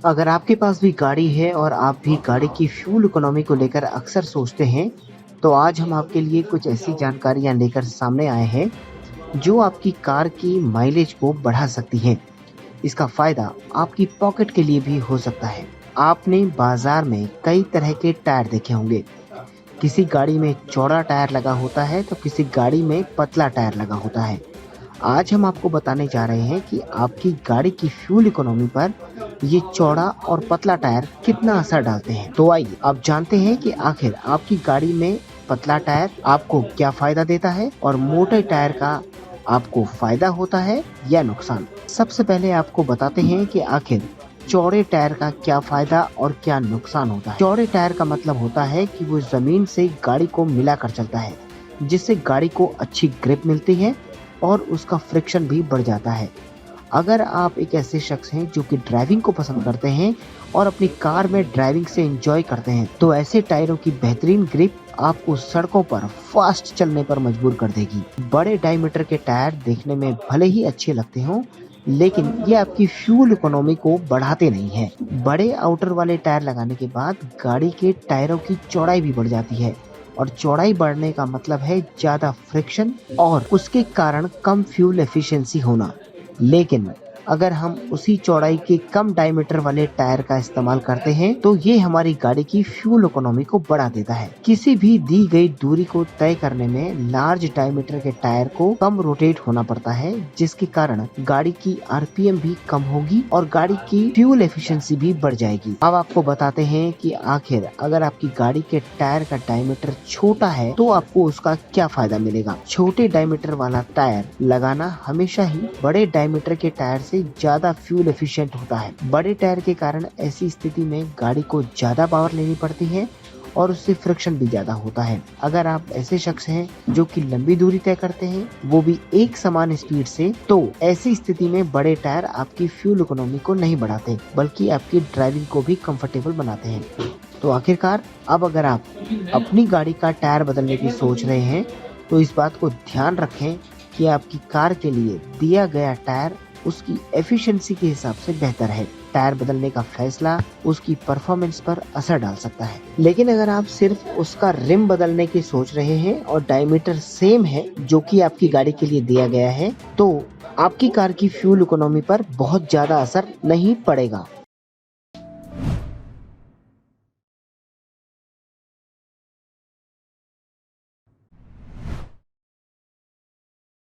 अगर आपके पास भी गाड़ी है और आप भी गाड़ी की फ्यूल इकोनॉमी को लेकर अक्सर सोचते हैं, तो आज हम आपके लिए कुछ ऐसी जानकारियां लेकर सामने आए हैं जो आपकी कार की माइलेज को बढ़ा सकती हैं। इसका फायदा आपकी पॉकेट के लिए भी हो सकता है। आपने बाजार में कई तरह के टायर देखे होंगे। किसी गाड़ी में चौड़ा टायर लगा होता है तो किसी गाड़ी में पतला टायर लगा होता है। आज हम आपको बताने जा रहे हैं कि आपकी गाड़ी की फ्यूल इकोनॉमी पर ये चौड़ा और पतला टायर कितना असर डालते हैं। तो आइए अब जानते हैं कि आखिर आपकी गाड़ी में पतला टायर आपको क्या फायदा देता है और मोटे टायर का आपको फायदा होता है या नुकसान। सबसे पहले आपको बताते हैं कि आखिर चौड़े टायर का क्या फायदा और क्या नुकसान होता है। चौड़े टायर का मतलब होता है कि वो जमीन से गाड़ी को मिलाकर चलता है, जिससे गाड़ी को अच्छी ग्रिप मिलती है और उसका फ्रिक्शन भी बढ़ जाता है। अगर आप एक ऐसे शख्स हैं जो कि ड्राइविंग को पसंद करते हैं और अपनी कार में ड्राइविंग से एंजॉय करते हैं, तो ऐसे टायरों की बेहतरीन ग्रिप आपको सड़कों पर फास्ट चलने पर मजबूर कर देगी। बड़े डायमीटर के टायर देखने में भले ही अच्छे लगते हों, लेकिन ये आपकी फ्यूल इकोनॉमी को बढ़ाते नहीं हैं। बड़े आउटर वाले टायर लगाने के बाद गाड़ी के टायरों की चौड़ाई भी बढ़ जाती है और चौड़ाई बढ़ने का मतलब है ज्यादा फ्रिक्शन और उसके कारण कम फ्यूल एफिशिएंसी होना। लेकिन अगर हम उसी चौड़ाई के कम डायमीटर वाले टायर का इस्तेमाल करते हैं तो ये हमारी गाड़ी की फ्यूल इकोनॉमी को बढ़ा देता है। किसी भी दी गई दूरी को तय करने में लार्ज डायमीटर के टायर को कम रोटेट होना पड़ता है, जिसके कारण गाड़ी की आरपीएम भी कम होगी और गाड़ी की फ्यूल एफिशिएंसी भी बढ़ जाएगी। अब आपको बताते हैं कि आखिर अगर आपकी गाड़ी के टायर का डायमीटर छोटा है तो आपको उसका क्या फायदा मिलेगा। छोटे डायमीटर वाला टायर लगाना हमेशा ही बड़े डायमीटर के टायर से ज्यादा फ्यूल एफिशिएंट होता है। बड़े टायर के कारण ऐसी स्थिति में गाड़ी को ज्यादा पावर लेनी पड़ती है और उससे फ्रिक्शन भी ज्यादा होता है। अगर आप ऐसे शख्स हैं जो कि लंबी दूरी तय करते हैं, वो भी एक समान स्पीड से, तो ऐसी स्थिति में बड़े टायर आपकी फ्यूल इकोनॉमी को नहीं बढ़ाते बल्कि आपकी ड्राइविंग को भी कंफर्टेबल बनाते हैं। तो आखिरकार अब अगर आप अपनी गाड़ी का टायर बदलने की सोच रहे हैं तो इस बात को ध्यान रखें कि आपकी कार के लिए दिया गया टायर उसकी एफिशिएंसी के हिसाब से बेहतर है। टायर बदलने का फैसला उसकी परफॉर्मेंस पर असर डाल सकता है। लेकिन अगर आप सिर्फ उसका रिम बदलने की सोच रहे हैं और डायमीटर सेम है जो कि आपकी गाड़ी के लिए दिया गया है, तो आपकी कार की फ्यूल इकोनॉमी पर बहुत ज्यादा असर नहीं पड़ेगा।